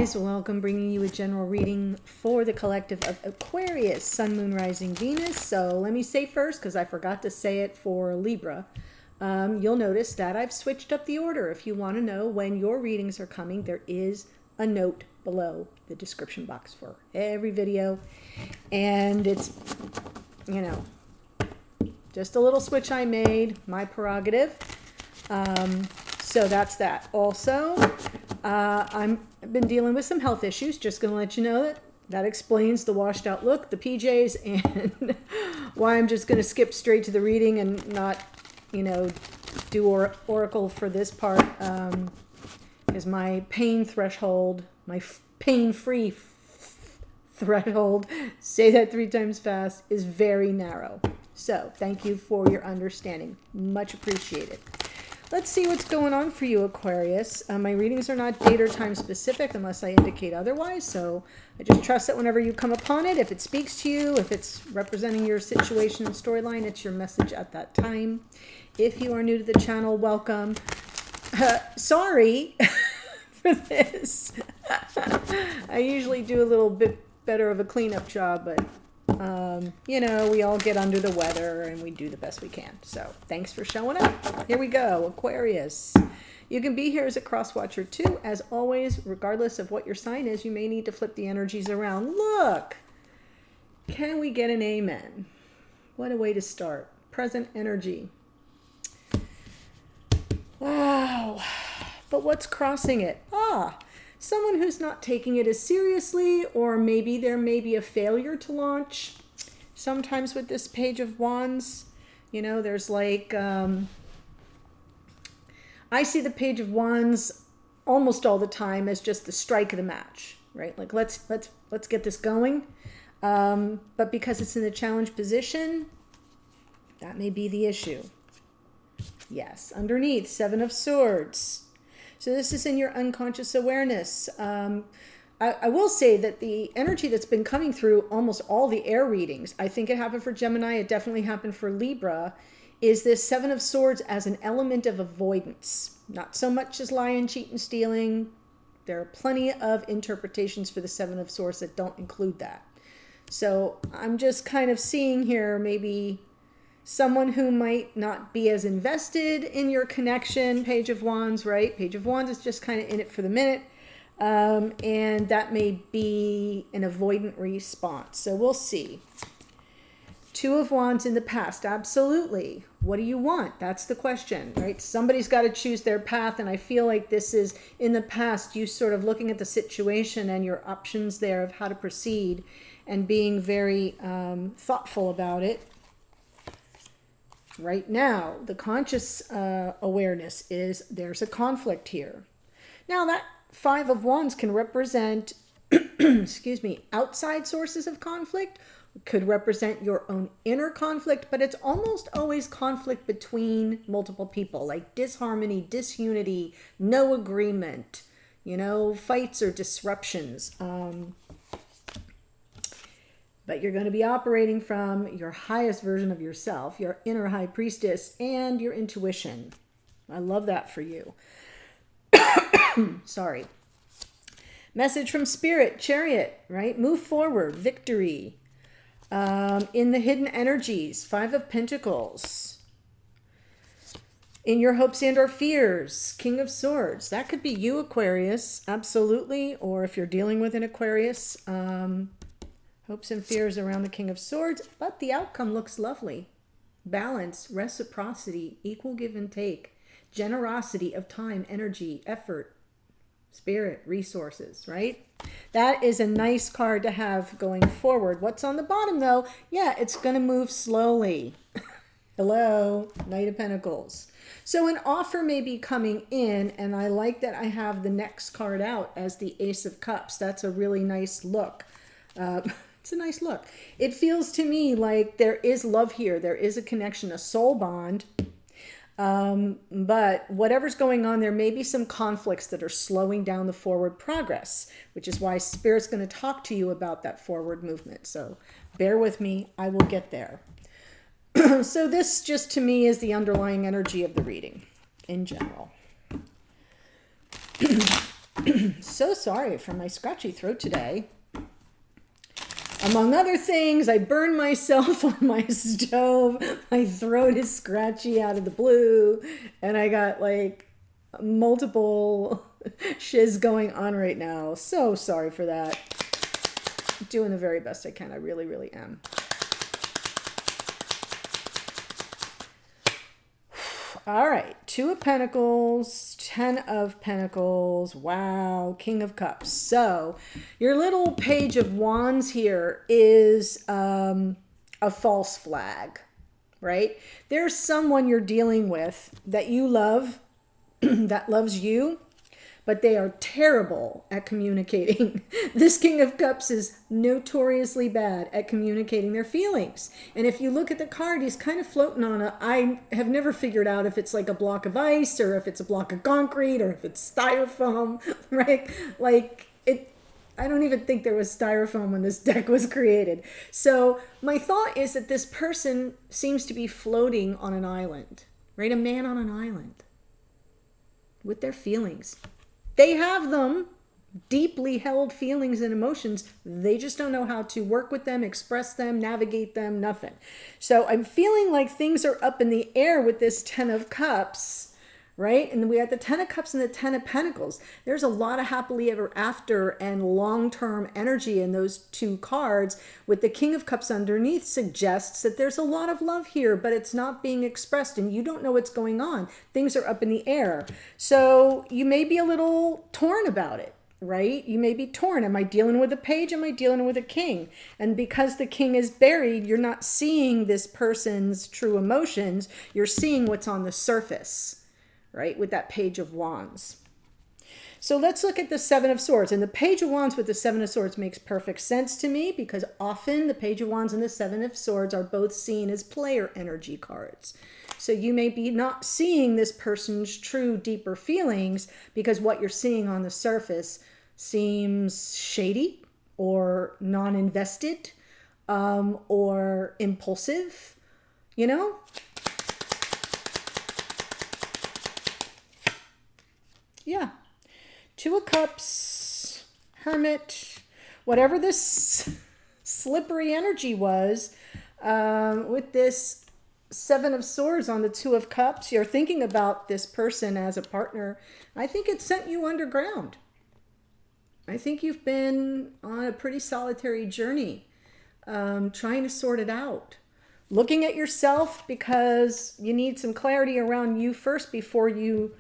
guys, welcome, bringing you a general reading for the collective of Aquarius, Sun, Moon, Rising, Venus. So let me say first, because I forgot to say it for Libra, you'll notice that I've switched up the order. If you want to know when your readings are coming, there is a note below the description box for every video. And it's, you know, just a little switch I made, my prerogative. So that's that. Also, I've been dealing with some health issues. Just going to let you know that explains the washed out look, the PJs, and why I'm just going to skip straight to the reading and not, you know, do oracle for this part. Is my pain threshold, my pain-free threshold, say that 3 times fast, is very narrow. So thank you for your understanding. Much appreciated. Let's see what's going on for you, Aquarius. My readings are not date or time specific unless I indicate otherwise. So I just trust that whenever you come upon it, if it speaks to you, if it's representing your situation and storyline, it's your message at that time. If you are new to the channel, welcome. Sorry for this. I usually do a little bit better of a cleanup job, but you know, we all get under the weather and we do the best we can. So thanks for showing up. Here we go, Aquarius. You can be here as a cross watcher too. As always, regardless of what your sign is, you may need to flip the energies around. Look, can we get an amen? What a way to start. Present energy. Wow. But what's crossing it? Someone who's not taking it as seriously, or maybe there may be a failure to launch. Sometimes with this Page of Wands, you know, there's like, I see the Page of Wands almost all the time as just the strike of the match, right? Like, let's get this going. But because it's in the challenge position, that may be the issue. Yes, underneath, 7 of Swords. So this is in your unconscious awareness. I will say that the energy that's been coming through almost all the air readings, I think it happened for Gemini, it definitely happened for Libra, is this 7 of Swords as an element of avoidance. Not so much as lying, cheating, stealing. There are plenty of interpretations for the 7 of Swords that don't include that. So I'm just kind of seeing here maybe someone who might not be as invested in your connection. Page of Wands, right? Page of Wands is just kind of in it for the minute. And that may be an avoidant response. So we'll see. 2 of Wands in the past. Absolutely. What do you want? That's the question, right? Somebody's got to choose their path. And I feel like this is in the past, you sort of looking at the situation and your options there of how to proceed and being very thoughtful about it. Right now, the conscious awareness is there's a conflict here. Now that 5 of Wands can represent, excuse me, outside sources of conflict, could represent your own inner conflict, but it's almost always conflict between multiple people, like disharmony, disunity, no agreement, you know, fights or disruptions. But you're going to be operating from your highest version of yourself, your inner high priestess, and your intuition. I love that for you. Sorry. Message from Spirit, Chariot, right? Move forward, victory. In the hidden energies, 5 of Pentacles. In your hopes and or fears, King of Swords. That could be you, Aquarius, absolutely. Or if you're dealing with an Aquarius, hopes and fears around the King of Swords, but the outcome looks lovely. Balance, reciprocity, equal give and take, generosity of time, energy, effort, spirit, resources, right? That is a nice card to have going forward. What's on the bottom though? Yeah, it's going to move slowly. Hello, Knight of Pentacles. So an offer may be coming in, and I like that I have the next card out as the Ace of Cups. That's a really nice look. It's a nice look. It feels to me like there is love here. There is a connection, a soul bond. But whatever's going on, there may be some conflicts that are slowing down the forward progress, which is why Spirit's going to talk to you about that forward movement. So bear with me. I will get there. So this just to me is the underlying energy of the reading in general. So sorry for my scratchy throat today. Among other things, I burned myself on my stove. My throat is scratchy out of the blue. And I got like multiple shiz going on right now. So sorry for that. Doing the very best I can. I really, really am. All right, Two of Pentacles, 10 of Pentacles, wow, King of Cups. So your little Page of Wands here is a false flag, right? There's someone you're dealing with that you love, that loves you, but they are terrible at communicating. This King of Cups is notoriously bad at communicating their feelings. And if you look at the card, he's kind of floating on I have never figured out if it's like a block of ice or if it's a block of concrete or if it's styrofoam, right? Like I don't even think there was styrofoam when this deck was created. So my thought is that this person seems to be floating on an island, right? A man on an island with their feelings. They have them, deeply held feelings and emotions. They just don't know how to work with them, express them, navigate them, nothing. So I'm feeling like things are up in the air with this 10 of Cups, right? And we have the 10 of Cups and the 10 of Pentacles. There's a lot of happily ever after and long-term energy in those two cards, with the King of Cups underneath suggests that there's a lot of love here, but it's not being expressed and you don't know what's going on. Things are up in the air. So you may be a little torn about it, right? You may be torn. Am I dealing with a page? Am I dealing with a king? And because the king is buried, you're not seeing this person's true emotions. You're seeing what's on the surface, right? With that Page of Wands. So let's look at the Seven of Swords. And the Page of Wands with the Seven of Swords makes perfect sense to me, because often the Page of Wands and the Seven of Swords are both seen as player energy cards. So you may be not seeing this person's true, deeper feelings because what you're seeing on the surface seems shady or non-invested or impulsive, you know? Yeah. Two of Cups, Hermit, whatever this slippery energy was, with this Seven of Swords on the Two of Cups, you're thinking about this person as a partner. I think it sent you underground. I think you've been on a pretty solitary journey, trying to sort it out. Looking at yourself because you need some clarity around you first before you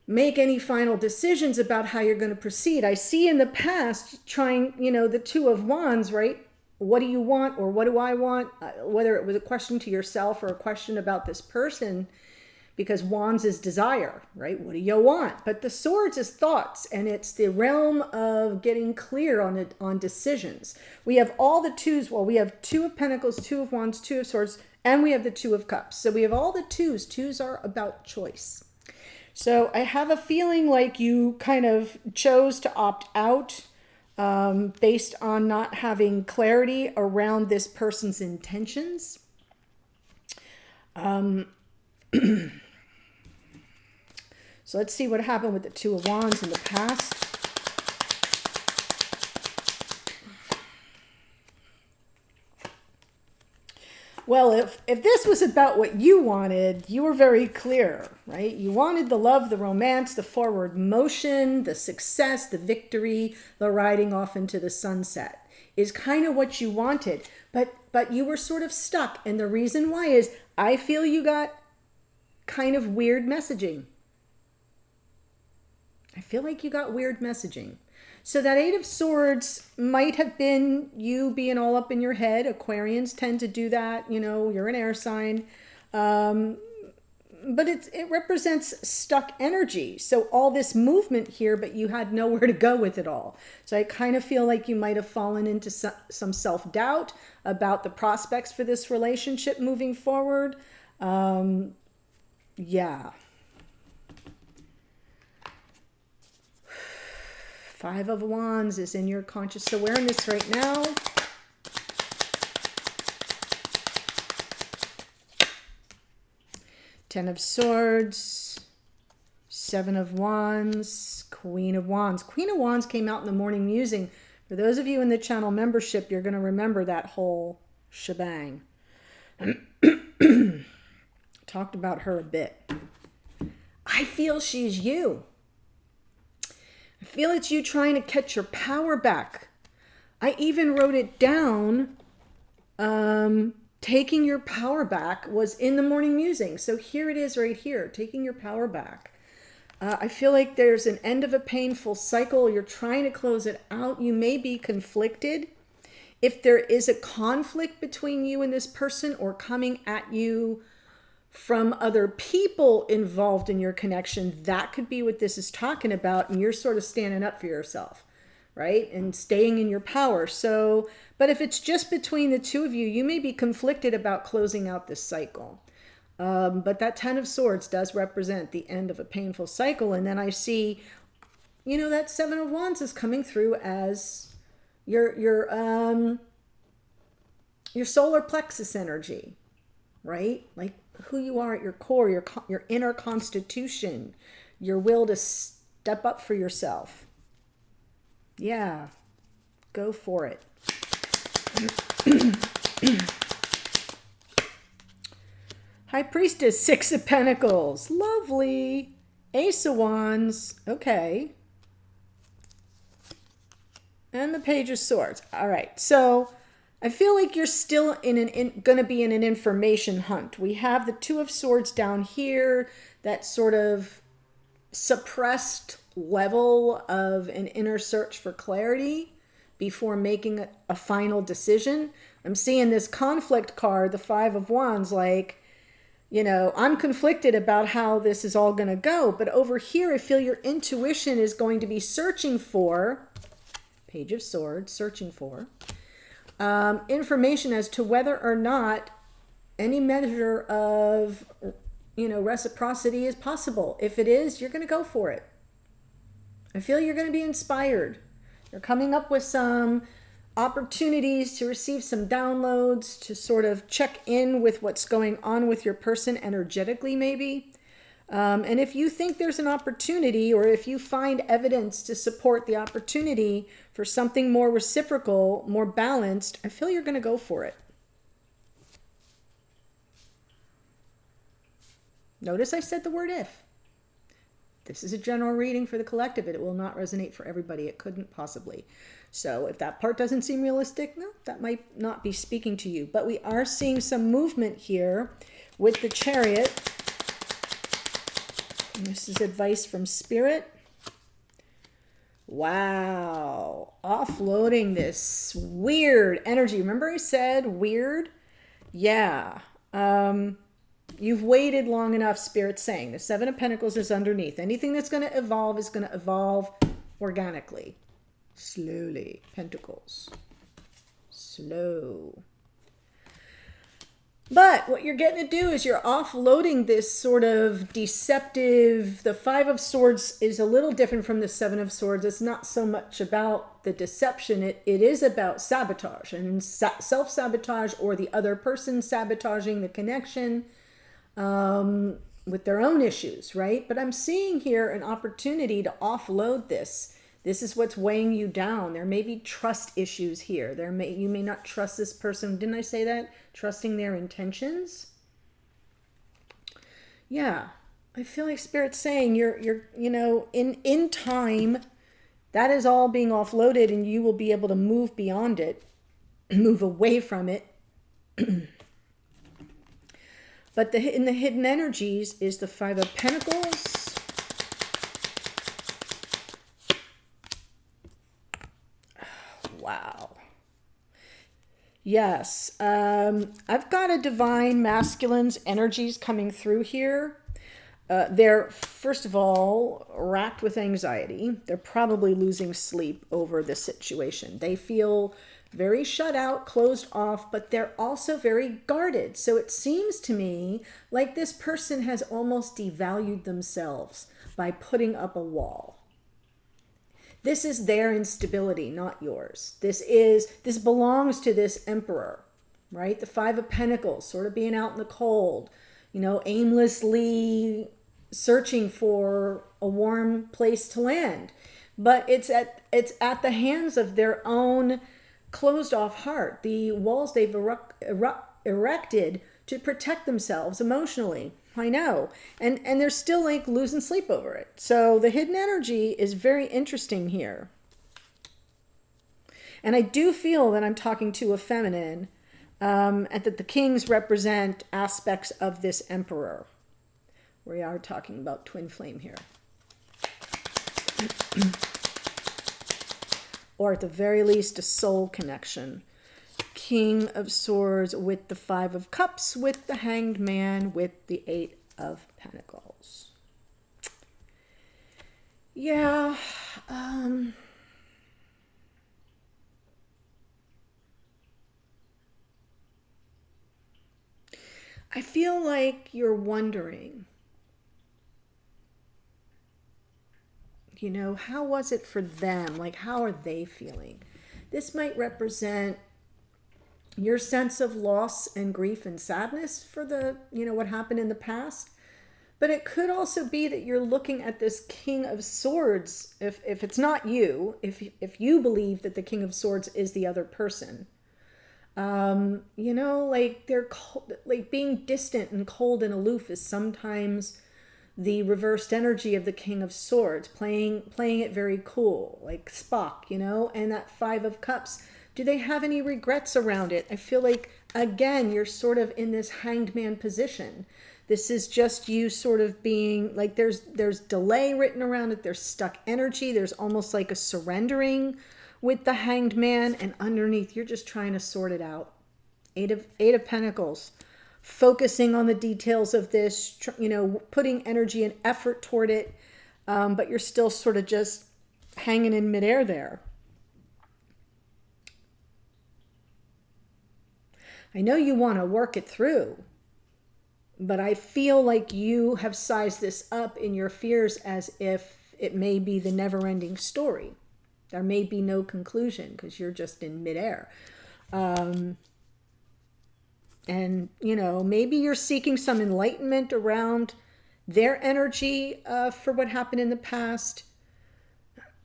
make any final decisions about how you're going to proceed. I see in the past trying, the Two of Wands, right? What do you want, or what do I want? Whether it was a question to yourself or a question about this person, because Wands is desire, right? What do you want? But the Swords is thoughts, and it's the realm of getting clear on decisions. We have all the twos. Well, we have Two of Pentacles, Two of Wands, Two of Swords, and we have the Two of Cups. So we have all the twos. Twos are about choice. So I have a feeling like you kind of chose to opt out based on not having clarity around this person's intentions. So let's see what happened with the Two of Wands in the past. Well, if this was about what you wanted, you were very clear, right? You wanted the love, the romance, the forward motion, the success, the victory, the riding off into the sunset is kind of what you wanted. But you were sort of stuck. And the reason why is I feel you got kind of weird messaging. I feel like you got weird messaging. So that Eight of Swords might have been you being all up in your head. Aquarians tend to do that. You're an air sign. But it represents stuck energy. So all this movement here, but you had nowhere to go with it all. So I kind of feel like you might have fallen into some self-doubt about the prospects for this relationship moving forward. Yeah. Five of Wands is in your conscious awareness right now. Ten of Swords, Seven of Wands, Queen of Wands. Queen of Wands came out in the morning musing. For those of you in the channel membership, you're going to remember that whole shebang. Talked about her a bit. I feel she's you. I feel it's you trying to catch your power back. I even wrote it down. Taking your power back was in the morning musing. So here it is right here, taking your power back. I feel like there's an end of a painful cycle. You're trying to close it out. You may be conflicted. If there is a conflict between you and this person or coming at you from other people involved in your connection, that could be what this is talking about. And you're sort of standing up for yourself, right? And staying in your power. So, but if it's just between the two of you, you may be conflicted about closing out this cycle. But that Ten of Swords does represent the end of a painful cycle. And then I see, you know, that Seven of Wands is coming through as your solar plexus energy, right? Like who you are at your core, your inner constitution, your will to step up for yourself. Yeah, go for it. High Priestess, Six of Pentacles. Lovely. Ace of Wands. Okay. And the Page of Swords. All right. So I feel like you're still going to be in an information hunt. We have the Two of Swords down here. That sort of suppressed level of an inner search for clarity before making a final decision. I'm seeing this conflict card, the Five of Wands, like, you know, I'm conflicted about how this is all going to go. But over here, I feel your intuition is going to be searching for, Page of Swords, searching for information as to whether or not any measure of, you know, reciprocity is possible. If it is, you're going to go for it. I feel you're going to be inspired. You're coming up with some opportunities to receive some downloads, to sort of check in with what's going on with your person energetically, maybe. And if you think there's an opportunity, or if you find evidence to support the opportunity for something more reciprocal, more balanced, I feel you're going to go for it. Notice I said the word if. This is a general reading for the collective. It will not resonate for everybody. It couldn't possibly. So if that part doesn't seem realistic, no, that might not be speaking to you. But we are seeing some movement here with the Chariot. And this is advice from Spirit. Wow. Offloading this weird energy. Remember I said weird? Yeah. You've waited long enough, Spirit's saying. The Seven of Pentacles is underneath. Anything that's going to evolve is going to evolve organically. Slowly. Pentacles. Slow. But what you're getting to do is you're offloading this sort of deceptive... The Five of Swords is a little different from the Seven of Swords. It's not so much about the deception. It is about sabotage and self-sabotage, or the other person sabotaging the connection with their own issues, right? But I'm seeing here an opportunity to offload this. This is what's weighing you down. There may be trust issues here. You may not trust this person. Didn't I say that? Trusting their intentions. Yeah, I feel like Spirit's saying you're you know, in time, that is all being offloaded, and you will be able to move beyond it, move away from it. But in the hidden energies is the Five of Pentacles. Wow. Yes. I've got a divine masculine's energies coming through here. They're, first of all, racked with anxiety. They're probably losing sleep over this situation. They feel very shut out, closed off, but they're also very guarded. So it seems to me like this person has almost devalued themselves by putting up a wall. This is their instability, not yours. This belongs to this emperor, right? The Five of Pentacles, sort of being out in the cold, you know, aimlessly searching for a warm place to land. But it's at the hands of their own closed off heart, the walls they've erected to protect themselves emotionally. I know. And they're still like losing sleep over it. So the hidden energy is very interesting here. And I do feel that I'm talking to a feminine, and that the kings represent aspects of this emperor. We are talking about twin flame here. Or at the very least, a soul connection. King of Swords with the Five of Cups, with the Hanged Man, with the Eight of Pentacles. Yeah. I feel like you're wondering, you know, how was it for them? Like, how are they feeling? This might represent your sense of loss and grief and sadness for the, you know, what happened in the past. But it could also be that you're looking at this King of Swords. If it's not you, if you believe that the King of Swords is the other person, you know, like they're cold, like being distant and cold and aloof is sometimes the reversed energy of the King of Swords, playing it very cool, like Spock, you know. And that Five of Cups, do they have any regrets around it? I feel like, again, you're sort of in this Hanged Man position. This is just you sort of being like, there's delay written around it. There's stuck energy. There's almost like a surrendering with the Hanged Man. And underneath, you're just trying to sort it out. Eight of Pentacles. Focusing on the details of this, you know, putting energy and effort toward it. But you're still sort of just hanging in midair there. I know you want to work it through, but I feel like you have sized this up in your fears as if it may be the never-ending story. There may be no conclusion because you're just in midair. And, you know, maybe you're seeking some enlightenment around their energy for what happened in the past.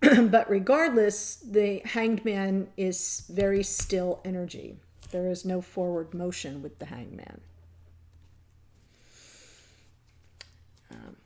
But regardless, the Hanged Man is very still energy. There is no forward motion with the Hanged Man.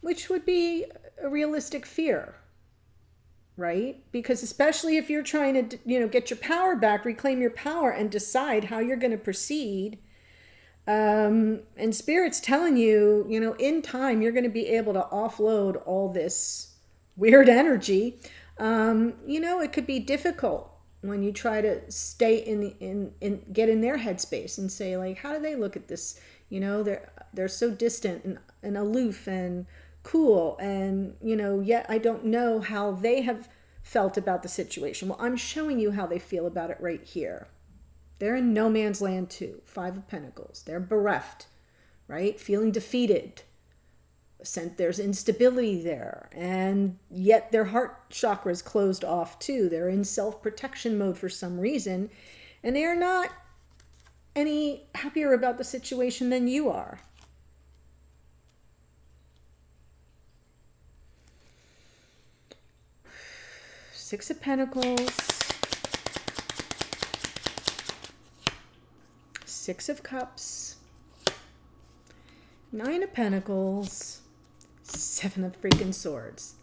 Which would be a realistic fear, right? Because especially if you're trying to, you know, get your power back, reclaim your power, and decide how you're going to proceed. And Spirit's telling you, you know, in time, you're going to be able to offload all this weird energy. You know, it could be difficult when you try to stay get in their headspace and say, like, how do they look at this? You know, they're so distant and aloof and cool, and, you know, yet I don't know how they have felt about the situation. Well, I'm showing you how they feel about it right here. They're in no man's land too. Five of Pentacles. They're bereft, right? Feeling defeated. There's instability there, and yet their heart chakra is closed off too. They're in self-protection mode for some reason, and they are not any happier about the situation than you are. Six of Pentacles, Six of Cups, Nine of Pentacles, Seven of freaking Swords.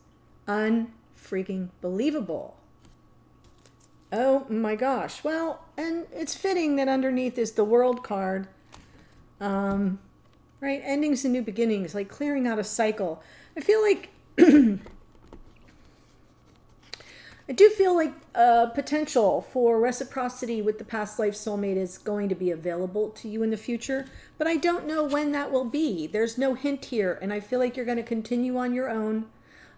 Unfreaking believable. Oh my gosh. Well, and it's fitting that underneath is the World card. Right? Endings and new beginnings, like clearing out a cycle. I feel like I do feel like potential for reciprocity with the past life soulmate is going to be available to you in the future, but I don't know when that will be. There's no hint here, and I feel like you're going to continue on your own.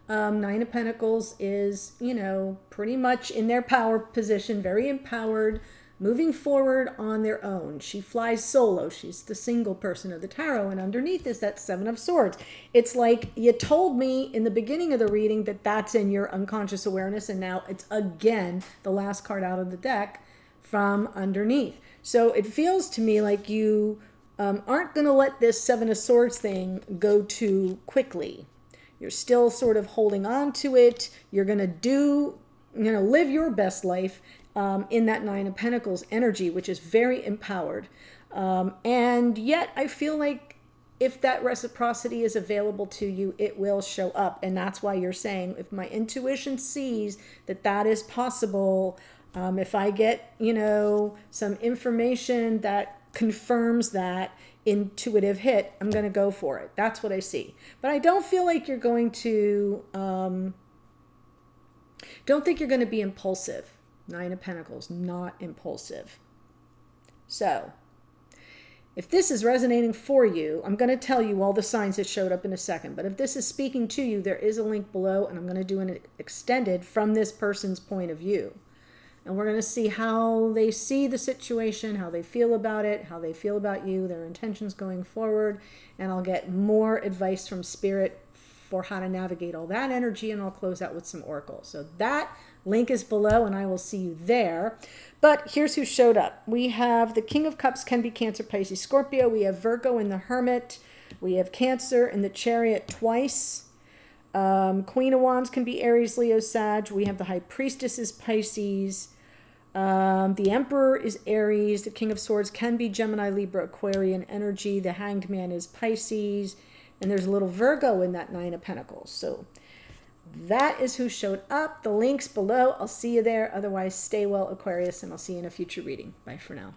Nine of Pentacles is, you know, pretty much in their power position, very empowered, moving forward on their own. She flies solo. She's the single person of the tarot, and underneath is that Seven of Swords. It's like you told me in the beginning of the reading that that's in your unconscious awareness, and now it's again the last card out of the deck from underneath. So it feels to me like you aren't going to let this Seven of Swords thing go too quickly. You're still sort of holding on to it. You're going to do, live your best life in that Nine of Pentacles energy, which is very empowered. And yet I feel like if that reciprocity is available to you, it will show up. And that's why you're saying, if my intuition sees that that is possible, if I get, some information that confirms that intuitive hit, I'm going to go for it. That's what I see. But I don't feel like you're going to, don't think you're going to be impulsive. Nine of Pentacles, not impulsive. So, if this is resonating for you, I'm going to tell you all the signs that showed up in a second. But if this is speaking to you, there is a link below, and I'm going to do an extended from this person's point of view. And we're going to see how they see the situation, how they feel about it, how they feel about you, their intentions going forward. And I'll get more advice from Spirit for how to navigate all that energy, and I'll close out with some oracles. So that link is below, and I will see you there. But here's who showed up. We have the King of Cups, can be Cancer, Pisces, Scorpio. We have Virgo in the Hermit. We have Cancer in the Chariot twice. Queen of Wands can be Aries, Leo, Sag. We have the High Priestess is Pisces. The Emperor is Aries. The King of Swords can be Gemini, Libra, Aquarian energy. The Hanged Man is Pisces. And there's a little Virgo in that Nine of Pentacles. So that is who showed up. The link's below. I'll see you there. Otherwise, stay well, Aquarius, and I'll see you in a future reading. Bye for now.